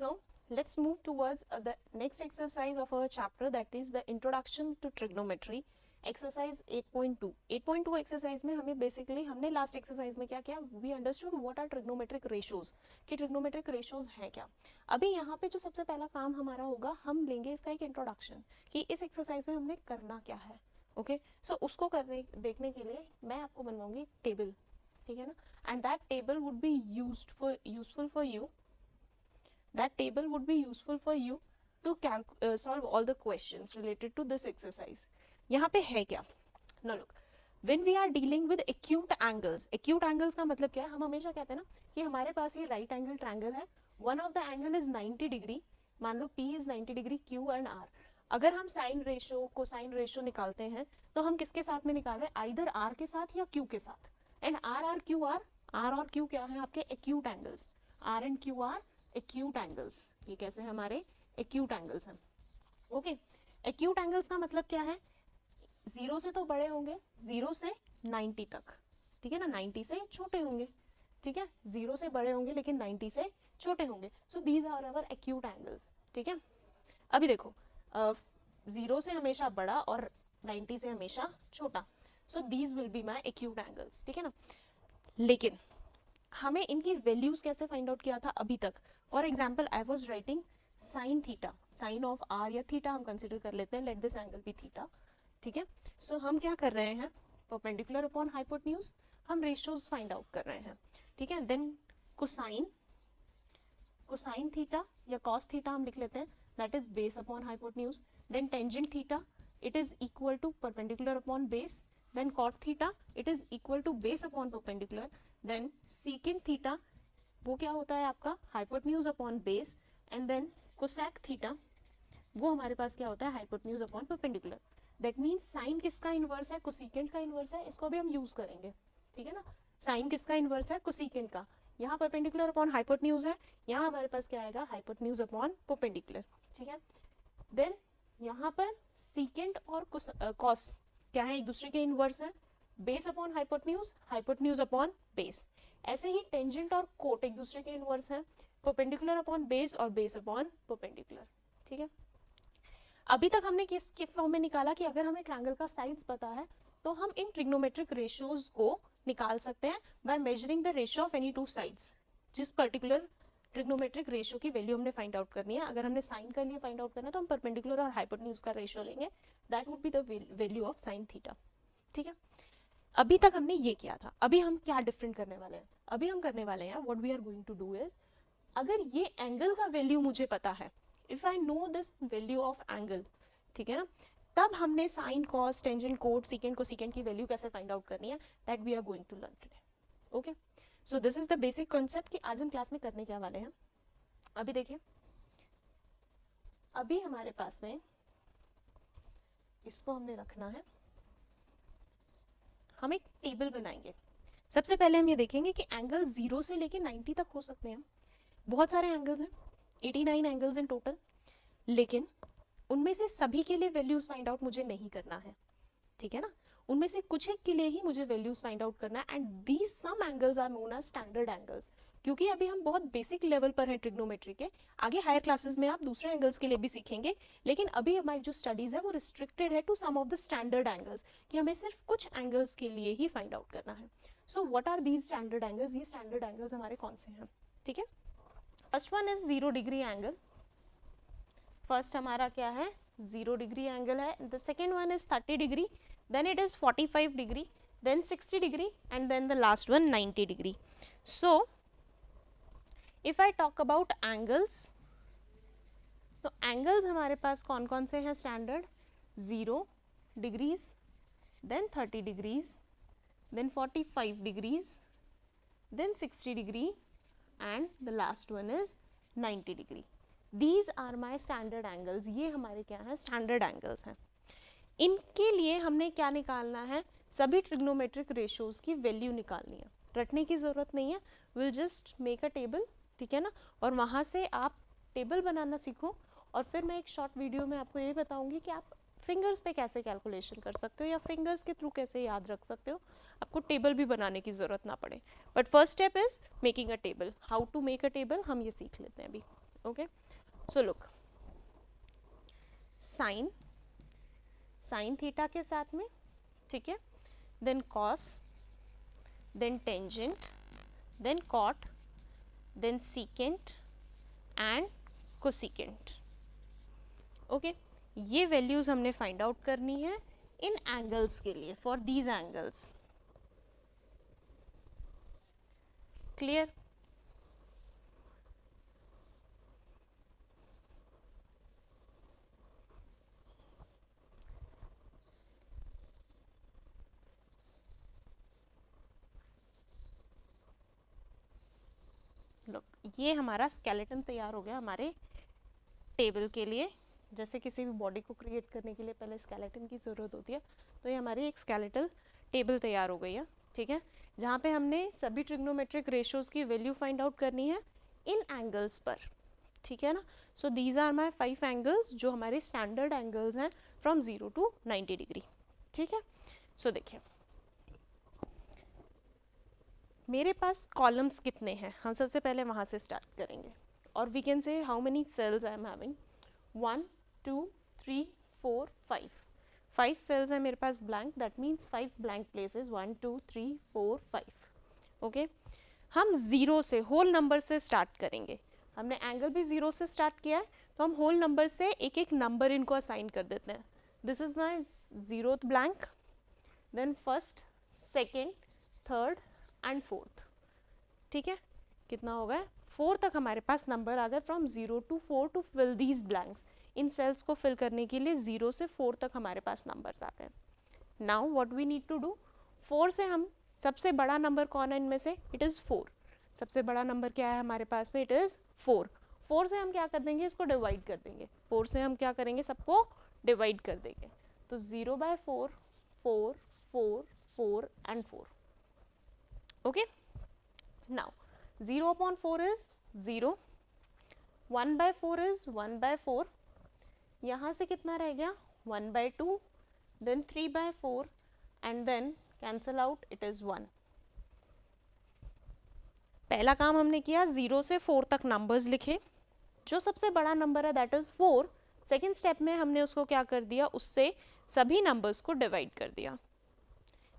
So let's move towards the next exercise of our chapter, that is the introduction to trigonometry. Exercise 8.2 8.2 exercise में हमें basically हमने last exercise में क्या किया, we understood what are trigonometric ratios, कि trigonometric ratios हैं क्या. अभी यहाँ पे जो सबसे पहला काम हमारा होगा, हम लेंगे इसका एक इंट्रोडक्शन कि इस एक्सरसाइज में हमने करना क्या है. ओके सो उसको करने देखने के लिए मैं आपको बनवाऊंगी टेबल, ठीक है ना, and that table would be useful for you. That table would be useful for you to solve all the questions related to this exercise. यहाँ पे है क्या? Now look, when we are dealing with acute angles का मतलब क्या है? हम हमेशा कहते हैं ना कि हमारे पास ये right angle triangle है, one of the angle is 90 degree, मान लो P is 90 degree, Q and R. अगर हम साइन रेशियो कोसाइन रेशियो निकालते हैं तो हम किसके साथ में निकाल रहे हैं? आइदर R के साथ या Q के साथ. एंड R और Q क्या है? आपके acute angles. R and Q are acute angles. ये कैसे हमारे एक्यूट एंगल्स हैं. ओके, एक्यूट एंगल्स का मतलब क्या है? 0 से तो बड़े होंगे, 0 से 90 तक, ठीक है ना, 90 से छोटे होंगे, ठीक है, 0 से बड़े होंगे लेकिन 90 से छोटे होंगे. So these are our acute angles, ठीक है. अभी देखो 0 से हमेशा बड़ा और 90 से हमेशा छोटा, so these will be my acute angles, ठीक है ना. लेकिन हमें इनकी वैल्यूज कैसे फाइंड आउट किया था अभी तक? For example I was writing sine theta, sine of R या थीटा हम कंसिडर कर लेते हैं, let this angle be theta, ठीक है. सो हम क्या कर रहे हैं? परपेंडिकुलर अपॉन हाइपोटेन्यूज हम रेशियोज फाइंड आउट कर रहे हैं, ठीक है. देन कोसाइन थीटा या कॉस थीटा हम लिख लेते हैं, that is base upon hypotenuse. Then tangent theta, it is equal to perpendicular upon base. Then cot theta, it is equal to base upon perpendicular. Then secant theta, वो क्या होता है आपका? hypotenuse upon base. And then cosec theta, वो हमारे पास क्या होता है? hypotenuse upon perpendicular. That means sin किसका इनवर्स है? cosecant का इनवर्स है. इसको भी हम यूज करेंगे, ठीक है ना. sin किसका इनवर्स है? cosecant का. यहाँ perpendicular upon hypotenuse है, यहाँ हमारे पास क्या आएगा? hypotenuse upon perpendicular, ठीक है. Then यहाँ पर secant और cos क्या है? एक दूसरे के इनवर्स है. Base upon hypotenuse, hypotenuse upon base. ऐसे ही टेंजेंट और कोट एक दूसरे के इनवर्स है, परपेंडिकुलर अपॉन बेस और बेस अपॉन परपेंडिकुलर, ठीक है. अभी तक हमने किस फॉर्म में निकाला कि अगर हमें ट्रायंगल का साइड्स पता है तो हम इन ट्रिग्नोमेट्रिक रेशियोज को निकाल सकते हैं by measuring the ratio of any two sides. जिस पर्टिकुलर ट्रिग्नोमेट्रिक रेशियो की वैल्यू हमने फाइंड आउट करनी है, अगर हमने साइन का लिए फाइंड आउट करना है तो हम परपेंडिकुलर और हाइपोटेन्यूज का रेशियो लेंगे, that would be the value of sine theta, ठीक है. अभी तक हमने ये किया था. अभी हम क्या डिफरेंट करने वाले हैं? अभी हम करने वाले हैं, what we are going to do is, अगर ये एंगल का वैल्यू मुझे पता है, if I know this value of angle, ठीक है ना, तब हमने sine cos tangent cot secant cosecant की वैल्यू कैसे फाइंड आउट करनी है, that we are going to learn today. Okay, so this is the basic concept कि आज हम क्लास में करने क्या वाले हैं. अभी देखिए, अभी हमारे पास में इसको हमने रखना है, हम एक टेबल बनाएंगे. सबसे पहले हम ये देखेंगे कि एंगल 0 से लेके 90 तक हो सकते हैं. बहुत सारे एंगल्स हैं, 89 एंगल्स इन टोटल, लेकिन उनमें से सभी के लिए वैल्यूज फाइंड आउट मुझे नहीं करना है, ठीक है ना. उनमें से कुछ एक के लिए ही मुझे वैल्यूज फाइंड आउट करना है. And these some angles are known as standard angles, क्योंकि अभी हम बहुत बेसिक लेवल पर हैं ट्रिग्नोमेट्री के. आगे हायर क्लासेस में आप दूसरे एंगल्स के लिए भी सीखेंगे, लेकिन अभी हमारी जो स्टडीज है वो रिस्ट्रिक्टेड है to some of the standard angles, कि हमें सिर्फ कुछ एंगल्स के लिए ही फाइंड आउट करना है. So what are these standard angles? ये स्टैंडर्ड एंगल्स हमारे कौन से हैं, ठीक है. First one is 0 degree angle. First हमारा क्या है? 0 डिग्री एंगल है. The second one is 30 degree, then it is 45 degree, then 60 degree, and then the last one 90 degree. So if I talk about angles, तो angles हमारे पास कौन कौन से हैं standard? 0 degrees, then 30 degrees, then 45 degrees, then 60 degree, and the last one is 90 degree. These are my standard angles. ये हमारे क्या हैं? स्टैंडर्ड एंगल्स हैं. इनके लिए हमने क्या निकालना है? सभी ट्रिग्नोमेट्रिक रेशियोज की वैल्यू निकालनी है. रटने की ज़रूरत नहीं है, will just make a table, ठीक है ना, और वहाँ से आप टेबल बनाना सीखो. और फिर मैं एक शॉर्ट वीडियो में आपको ये बताऊंगी कि आप फिंगर्स पे कैसे कैलकुलेशन कर सकते हो या फिंगर्स के थ्रू कैसे याद रख सकते हो, आपको टेबल भी बनाने की ज़रूरत ना पड़े. But first step is making a table. How to make a table हम ये सीख लेते हैं अभी. Okay, so look, sine theta के साथ में, ठीक है, then cos, then tangent, then cot, then secant and cosecant. Okay, ये वैल्यूज हमने फाइंड आउट करनी है इन एंगल्स के लिए, for these angles. Clear? Look, ये हमारा स्केलेटन तैयार हो गया हमारे टेबल के लिए। जैसे किसी भी बॉडी को क्रिएट करने के लिए पहले स्केलेटन की ज़रूरत होती है, तो ये हमारी एक स्केलेटल टेबल तैयार हो गई है, ठीक है, जहाँ पे हमने सभी ट्रिग्नोमेट्रिक रेशियोज की वैल्यू फाइंड आउट करनी है इन एंगल्स पर, ठीक है ना। So these are my 5 angles जो हमारे स्टैंडर्ड एंगल्स हैं फ्रॉम 0 to 90 डिग्री, ठीक है। सो देखिए मेरे पास कॉलम्स कितने हैं, हम सबसे पहले वहाँ से स्टार्ट करेंगे, और we can say how many cells I am having, 1 2 3 4 5 cells है मेरे पास blank, that means 5 blank places, 1 2 3 4 5। Okay, हम जीरो से, होल नंबर से स्टार्ट करेंगे। हमने एंगल भी जीरो से स्टार्ट किया है, तो हम होल नंबर से एक एक नंबर इनको असाइन कर देते हैं। This is my zeroth blank, then first, second, third and fourth, ठीक है। कितना हो गया, 4 तक हमारे पास नंबर आ गए, from 0 to 4 to fill these blanks. इन सेल्स को फिल करने के लिए 0 से 4 तक हमारे पास नंबर्स आ गए। Now what we need to do, 4 से हम, सबसे बड़ा नंबर कौन है इनमें से, इट इज़ 4। सबसे बड़ा नंबर क्या है हमारे पास में, इट इज़ 4। 4 से हम क्या कर देंगे, इसको डिवाइड कर देंगे। 4 से हम क्या करेंगे, सबको डिवाइड कर देंगे। तो 0/4, 4 4 4 and 4। Okay, now 0/4 is 0, 1/4 is 1/4, यहाँ से कितना रह गया, 1/2, then 3/4 and then cancel out, it is 1। पहला काम हमने किया, 0 से 4 तक नंबर्स लिखे, जो सबसे बड़ा नंबर है दैट इज 4। सेकेंड स्टेप में हमने उसको क्या कर दिया, उससे सभी नंबर्स को डिवाइड कर दिया।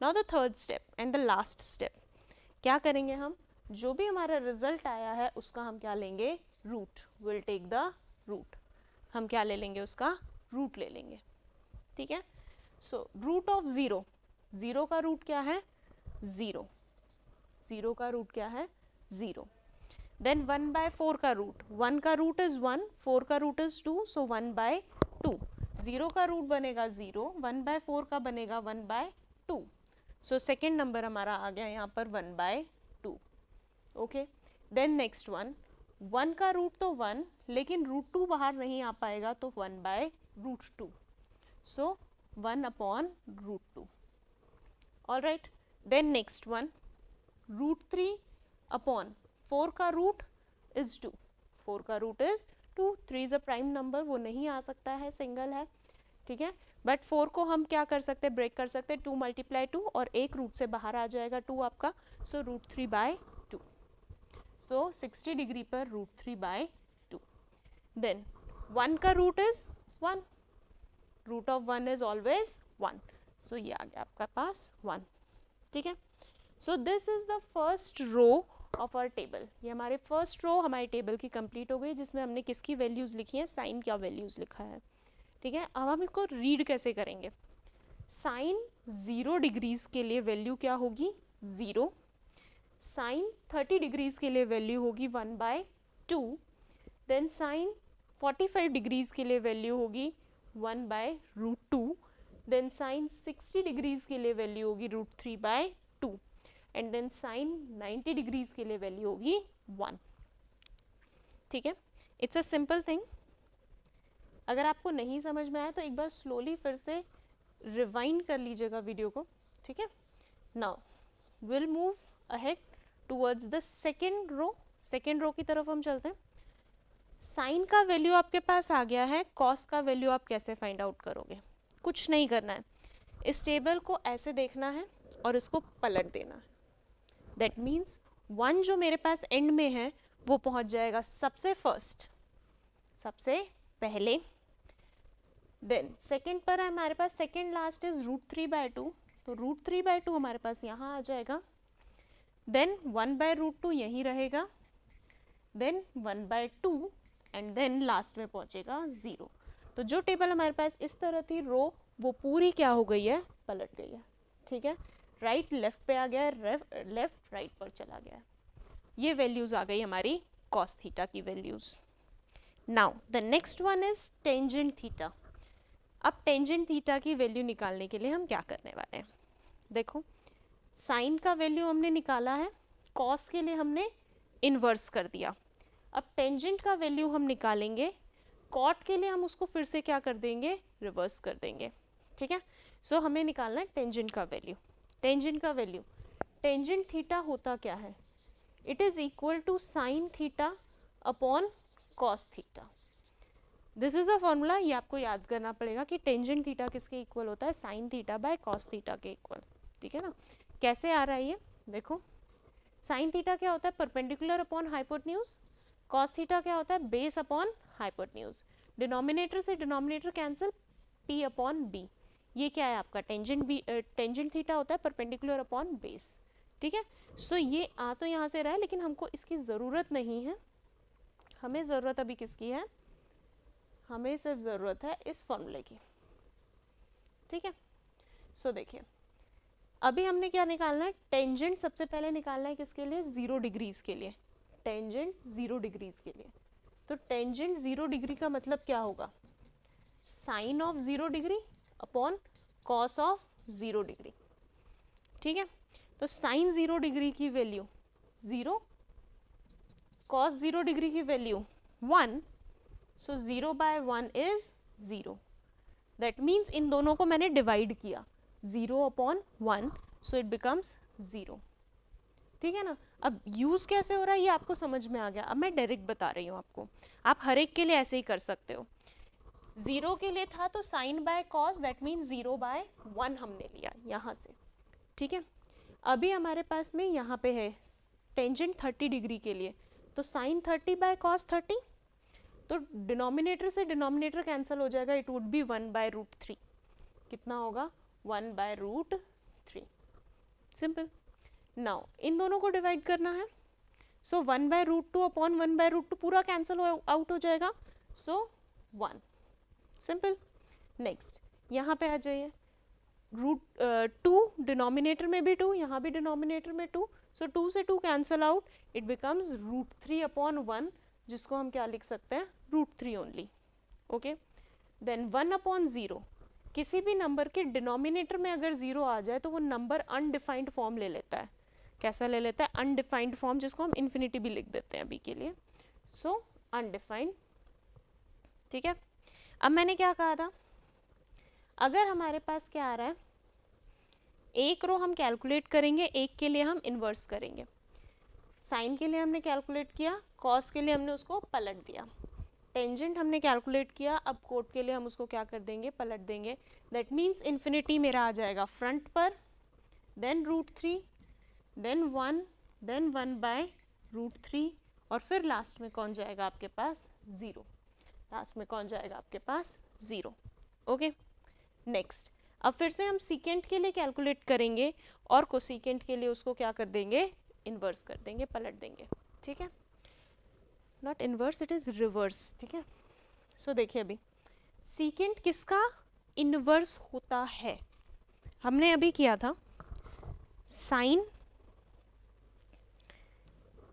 Now the third step and the last step, क्या करेंगे हम, जो भी हमारा रिजल्ट आया है उसका हम क्या लेंगे, root, will take the root. हम क्या ले लेंगे, उसका रूट ले लेंगे, ठीक है। सो रूट ऑफ 0, 0 का रूट क्या है, 0, 0 का रूट क्या है, 0। देन 1/4 का रूट, 1 का रूट इज 1, 4 का रूट इज 2, सो 1/2। 0 का रूट बनेगा 0, 1/4 का बनेगा 1/2। सो सेकेंड नंबर हमारा आ गया यहाँ पर 1/2। ओके, देन नेक्स्ट वन, 1 का रूट तो 1, लेकिन √2 बाहर नहीं आ पाएगा, तो 1/√2, so 1/√2। Alright, then next one, √3/4 का रूट इज 2, 4 का root is 2, 3 is a prime number, वो नहीं आ सकता है, सिंगल है, ठीक है। बट 4 को हम क्या कर सकते हैं, ब्रेक कर सकते हैं, 2 × 2, और एक रूट से बाहर आ जाएगा 2 आपका, सो √3/2। सो 60 डिग्री पर √3/2। देन 1 का root is 1, root of 1 is always 1, so ये आ गया आपका पास 1, ठीक है। So this is the first row of our table. ये हमारे फर्स्ट रो हमारे टेबल की कंप्लीट हो गई, जिसमें हमने किसकी वैल्यूज लिखी है, साइन क्या वैल्यूज लिखा है, ठीक है। अब हम इसको रीड कैसे करेंगे, साइन 0 डिग्रीज के लिए वैल्यू क्या होगी, 0। साइन 30 डिग्रीज के लिए वैल्यू होगी 1/2। देन साइन 45 डिग्रीज के लिए वैल्यू होगी 1/√2। देन साइन 60 डिग्रीज के लिए वैल्यू होगी √3/2। एंड देन साइन 90 डिग्रीज के लिए वैल्यू होगी 1, ठीक है। It's a simple thing. अगर आपको नहीं समझ में आया तो एक बार स्लोली फिर से रिवाइंड कर लीजिएगा वीडियो को, ठीक है। Now will move ahead towards the second row. Second row की तरफ हम चलते हैं। साइन का वैल्यू आपके पास आ गया है, कॉस का वैल्यू आप कैसे फाइंड आउट करोगे, कुछ नहीं करना है, इस टेबल को ऐसे देखना है और इसको पलट देना है। दैट मीन्स 1 जो मेरे पास एंड में है वो पहुंच जाएगा सबसे फर्स्ट, सबसे पहले। देन सेकेंड पर है हमारे पास, सेकेंड लास्ट इज √3/2, तो √3/2 हमारे पास यहाँ आ जाएगा। देन 1/√2 यहीं रहेगा, देन 1/2 एंड देन लास्ट में पहुंचेगा 0। तो जो टेबल हमारे पास इस तरह थी रो, वो पूरी क्या हो गई है, पलट गई है। ठीक है, राइट लेफ्ट पे आ गया, लेफ्ट राइट पर चला गया। ये वैल्यूज आ गई हमारी कॉस थीटा की values. Now the next one is tangent theta. अब टेंजेंट थीटा की वैल्यू निकालने के लिए हम क्या करने वाले हैं, देखो साइन का वैल्यू हमने निकाला है, कॉस के लिए हमने इन्वर्स कर दिया। अब टेंजेंट का वैल्यू हम निकालेंगे, कॉट के लिए हम उसको फिर से क्या कर देंगे, रिवर्स कर देंगे। ठीक है, सो हमें निकालना है टेंजेंट का वैल्यू। टेंजेंट का वैल्यू, टेंजेंट थीटा होता क्या है, it is equal to sine theta upon cos theta. This is a formula, ये आपको याद करना पड़ेगा कि टेंजेंट थीटा किसके इक्वल होता है, sine theta by cos theta के इक्वल। ठीक है ना, कैसे आ रहा है ये देखो, साइन थीटा क्या होता है, perpendicular upon hypotenuse, cos theta क्या होता है, बेस अपॉन हाइपोटेन्यूज। डिनोमिनेटर से denominator cancel, p upon b। ये क्या है आपका टेंजेंट थीटा होता है परपेंडिकुलर अपॉन बेस। ठीक है, सो ये आ तो यहाँ से रहा है, लेकिन हमको इसकी ज़रूरत नहीं है, हमें ज़रूरत अभी किसकी है, हमें सिर्फ ज़रूरत है इस फॉर्मूले की। ठीक है, सो देखिए अभी हमने क्या निकालना है, टेंजेंट सबसे पहले निकालना है किसके लिए, 0 डिग्रीज के लिए, टेंजेंट 0 डिग्रीज के लिए। तो टेंजेंट 0 डिग्री का मतलब क्या होगा, sine of 0 degree upon cos of 0 degree. ठीक है, तो साइन 0 डिग्री की वैल्यू 0, कॉस 0 डिग्री की value 1, so 0/1 is 0। That means इन दोनों को मैंने डिवाइड किया, 0/1, सो इट बिकम्स 0। ठीक है ना, अब यूज कैसे हो रहा है ये आपको समझ में आ गया। अब मैं डायरेक्ट बता रही हूँ आपको, आप हर एक के लिए ऐसे ही कर सकते हो। 0 के लिए था तो sine by cos, that means 0/1 हमने लिया यहाँ से। ठीक है, अभी हमारे पास में यहाँ पे है टेंजेंट 30 डिग्री के लिए, तो साइन 30 बाय कॉस 30, तो डिनोमिनेटर से डिनोमिनेटर कैंसिल हो जाएगा, इट वुड बी 1/√3। कितना होगा, 1/√3। सिंपल। नाउ इन दोनों को डिवाइड करना है, सो 1/√2 अपॉन 1/√2 पूरा कैंसिल आउट हो जाएगा, सो 1। सिंपल। नेक्स्ट यहाँ पे आ जाइए, √2 डिनोमिनेटर में भी 2, यहाँ भी डिनोमिनेटर में 2, सो 2 से 2 कैंसिल आउट, इट बिकम्स √3/1, जिसको हम क्या लिख सकते हैं, √3 ओनली। ओके, देन 1/0, किसी भी नंबर के डिनोमिनेटर में अगर 0 आ जाए तो वो नंबर अनडिफाइंड फॉर्म ले लेता है। कैसा ले लेता है, अनडिफाइंड फॉर्म, जिसको हम इन्फिनिटी भी लिख देते हैं अभी के लिए, सो अनडिफाइंड। ठीक है, अब मैंने क्या कहा था, अगर हमारे पास क्या आ रहा है, एक रो हम कैलकुलेट करेंगे, एक के लिए हम इन्वर्स करेंगे। साइन के लिए हमने कैलकुलेट किया, कॉस के लिए हमने उसको पलट दिया, टेंजेंट हमने कैलकुलेट किया, अब कोट के लिए हम उसको क्या कर देंगे, पलट देंगे। दैट मीन्स इन्फिनिटी मेरा आ जाएगा फ्रंट पर, देन √3, देन 1, देन 1/√3, और फिर लास्ट में कौन जाएगा आपके पास, 0। लास्ट में कौन जाएगा आपके पास, 0। ओके, नेक्स्ट अब फिर से हम सीकेंट के लिए कैलकुलेट करेंगे और कोसीकेंट के लिए उसको क्या कर देंगे, इन्वर्स कर देंगे, पलट देंगे। ठीक है, not inverse, it is reverse. ठीक है, सो देखिए अभी सीकेंट किसका इन्वर्स होता है, हमने अभी किया था साइन,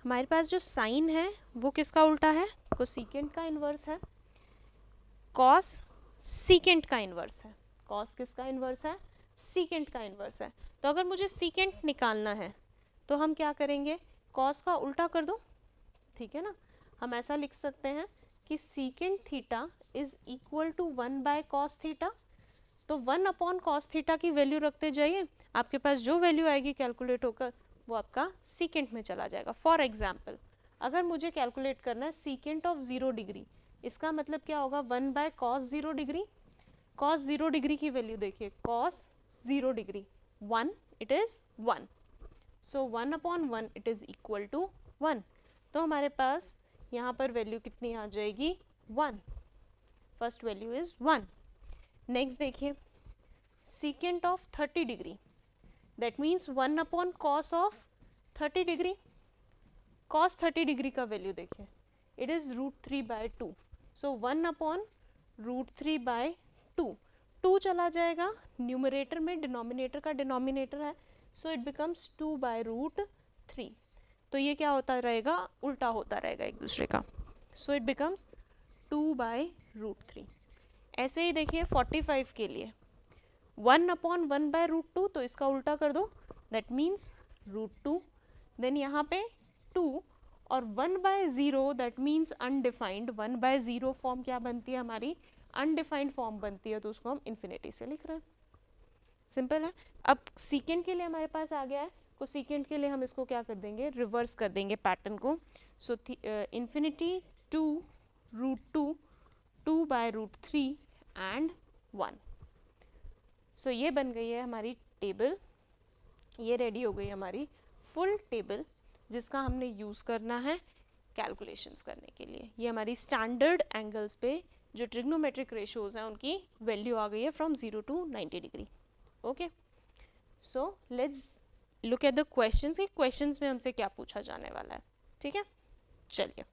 हमारे पास जो साइन है वो किसका उल्टा है, कोसीकेंट का इन्वर्स है, कॉस सीकेंट का इन्वर्स है। कॉस किसका इन्वर्स है, सीकेंट का इन्वर्स है। तो अगर मुझे सीकेंट निकालना है तो हम क्या करेंगे, कॉस का उल्टा कर दो। ठीक है ना, हम ऐसा लिख सकते हैं कि secant theta is equal to 1/cos theta. तो 1/cos थीटा की वैल्यू रखते जाइए, आपके पास जो वैल्यू आएगी कैलकुलेट होकर वो आपका सीकेंट में चला जाएगा। फॉर एग्जाम्पल अगर मुझे कैलकुलेट करना है सीकेंट ऑफ 0 डिग्री, इसका मतलब क्या होगा, 1/cos 0 डिग्री। cos 0 डिग्री की वैल्यू देखिए, cos 0 degree 1, it is 1, so 1/1 it is equal to 1। तो हमारे पास यहाँ पर वैल्यू कितनी आ जाएगी, 1, फर्स्ट वैल्यू इज 1. नेक्स्ट देखिए secant of 30 degree, that means 1 upon cos of 30 degree. cos 30 degree का वैल्यू देखिए, it is √3/2. so 1 upon √3/2. 2 चला जाएगा न्यूमरेटर में, डिनोमिनेटर का डिनोमिनेटर है, so it becomes 2/√3. तो ये क्या होता रहेगा, उल्टा होता रहेगा एक दूसरे का, so it becomes 2/√3. ऐसे ही देखिए 45 के लिए 1 upon 1/√2, तो इसका उल्टा कर दो, दैट मीन्स √2. देन यहाँ पे 2 और 1/0, दैट मीन्स अनडिफाइंड. 1/0 फॉर्म क्या बनती है हमारी, अनडिफाइंड फॉर्म बनती है, तो उसको हम इन्फिनिटी से लिख रहे हैं. सिंपल है. अब सीकेंड के लिए हमारे पास आ गया है, तो सीकेंड के लिए हम इसको क्या कर देंगे, रिवर्स कर देंगे पैटर्न को. सो इन्फिनिटी 2 √2, 2/√3 एंड 1. सो ये बन गई है हमारी टेबल. ये रेडी हो गई हमारी फुल टेबल, जिसका हमने यूज़ करना है कैलकुलेशंस करने के लिए. ये हमारी स्टैंडर्ड एंगल्स पे जो ट्रिग्नोमेट्रिक रेशियोज हैं उनकी वैल्यू आ गई है from 0 to 90 degree. Okay, so let's look at the questions. कि क्वेश्चंस में हमसे क्या पूछा जाने वाला है. ठीक है, चलिए.